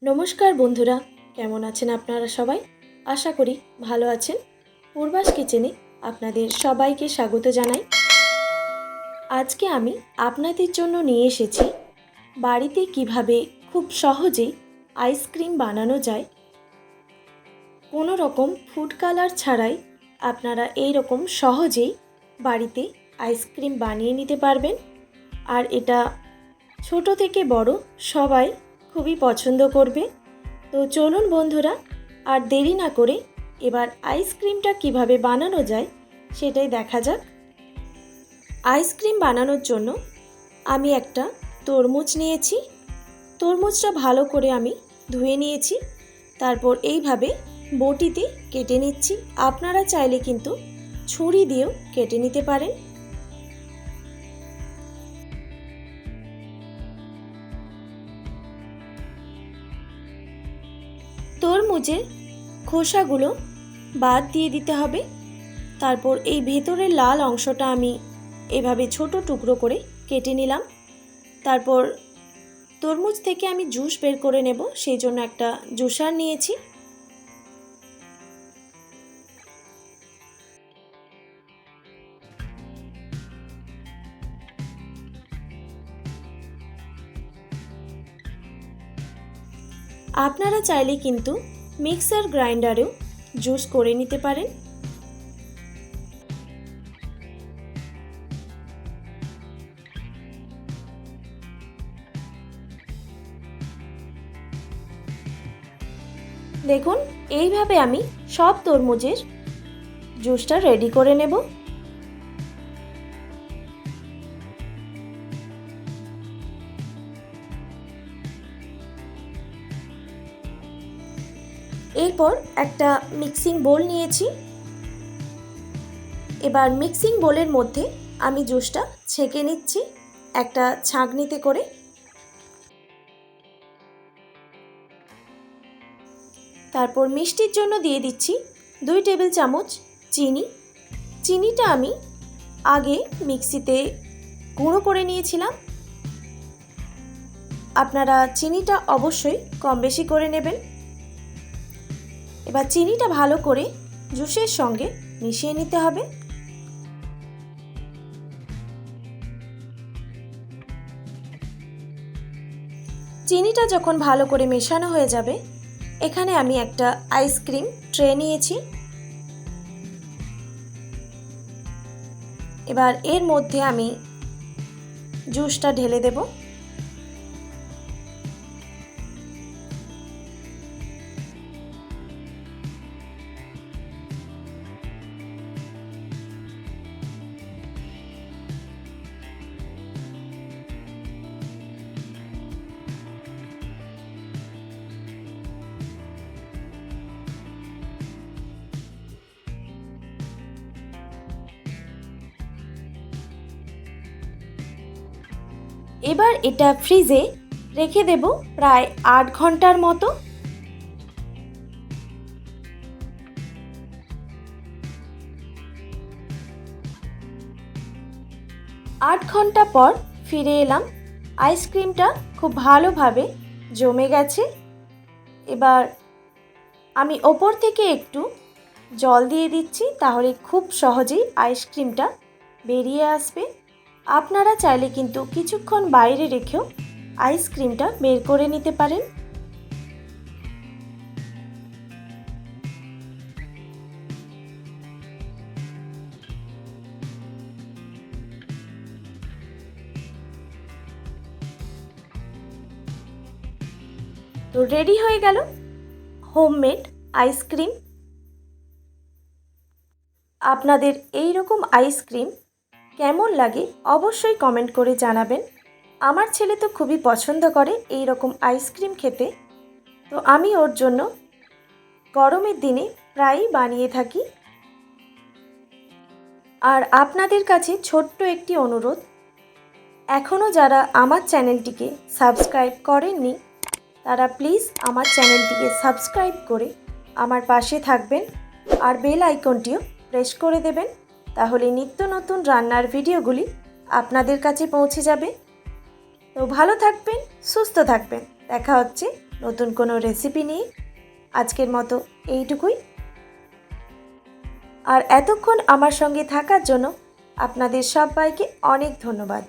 নমস্কার বন্ধুরা, কেমন আছেন আপনারা সবাই? আশা করি ভালো আছেন। পূর্বাস কিচেনে আপনাদের সবাইকে স্বাগত জানাই। আজকে আমি আপনাদের জন্য নিয়ে এসেছি বাড়িতে কিভাবে খুব সহজেই আইসক্রিম বানানো যায়। কোনো রকম ফুড কালার ছাড়াই আপনারা এই রকম সহজেই বাড়িতে আইসক্রিম বানিয়ে নিতে পারবেন। আর এটা ছোট থেকে বড় সবাই খুবই পছন্দ করবে। তো চলুন বন্ধুরা, আর দেরি না করে এবার আইসক্রিমটা কিভাবে বানানো যায় সেটাই দেখা যাক। আইসক্রিম বানানোর জন্য আমি একটা তরমুজ নিয়েছি। তরমুজটা ভালো করে আমি ধুয়ে নিয়েছি, তারপর এইভাবে বটিতে কেটে নিচ্ছি। আপনারা চাইলে কিন্তু ছুরি দিয়েও কেটে নিতে পারেন। তরমুজের খোসাগুলো বাদ দিয়ে দিতে হবে। তারপর এই ভেতরের লাল অংশটা আমি এভাবে ছোট টুকরো করে কেটে নিলাম। তারপর তরমুজ থেকে আমি জুস বের করে নেব, সেই জন্য একটা জুসার নিয়েছি। আপনারা চাইলে কিন্তু মিক্সার গ্রাইন্ডারেও জুস করে নিতে পারেন। দেখুন, এইভাবে আমি সব তরমুজের জুসটা রেডি করে নেব। এরপর একটা মিক্সিং বোল নিয়েছি। এবার মিক্সিং বোলের মধ্যে আমি জুসটা ছেঁকে নিচ্ছি একটা ছাঁকনিতে করে। তারপর মিষ্টির জন্য দিয়ে দিচ্ছি 2 টেবিল চামচ চিনি। চিনিটা আমি আগে মিক্সিতে গুঁড়ো করে নিয়েছিলাম। আপনারা চিনিটা অবশ্যই কম বেশি করে নেবেন। এবার চিনিটা ভালো করে জুসের সঙ্গে মিশিয়ে নিতে হবে। চিনিটা যখন ভালো করে মেশানো হয়ে যাবে, এখানে আমি একটা আইসক্রিম ট্রে নিয়েছি। এবার এর মধ্যে আমি জুসটা ঢেলে দেব। এবার এটা ফ্রিজে রেখে দেব প্রায় 8 ঘন্টার মতো। 8 ঘন্টা পর ফিরে এলাম। আইসক্রিমটা খুব ভালোভাবে জমে গেছে। এবার আমি ওপর থেকে একটু জল দিয়ে দিচ্ছি, তাহলে খুব সহজেই আইসক্রিমটা বেরিয়ে আসবে। আপনারা চাইলে কিন্তু কিছুক্ষণ বাইরে রেখেও আইসক্রিমটা বের করে নিতে পারেন। তো রেডি হয়ে গেল হোমমেড আইসক্রিম। আপনাদের এই রকম আইসক্রিম কেমন লাগে অবশ্যই কমেন্ট করে জানাবেন। আমার ছেলে তো খুবই পছন্দ করে এই রকম আইসক্রিম খেতে। তো আমি ওর জন্য গরমের দিনে প্রায়ই বানিয়ে থাকি। আর আপনাদের কাছে ছোট্ট একটি অনুরোধ, এখনও যারা আমার চ্যানেলটিকে সাবস্ক্রাইব করেননি তারা প্লিজ আমার চ্যানেলটিকে সাবস্ক্রাইব করে আমার পাশে থাকবেন আর বেল আইকনটিও প্রেস করে দেবেন। তাহলে নিত্য নতুন রান্নার ভিডিওগুলি আপনাদের কাছে পৌঁছে যাবে। তো ভালো থাকবেন, সুস্থ থাকবেন। দেখা হচ্ছে নতুন কোনো রেসিপি নিয়ে। আজকের মতো এইটুকুই। আর এতক্ষণ আমার সঙ্গে থাকার জন্য আপনাদের সবাইকে অনেক ধন্যবাদ।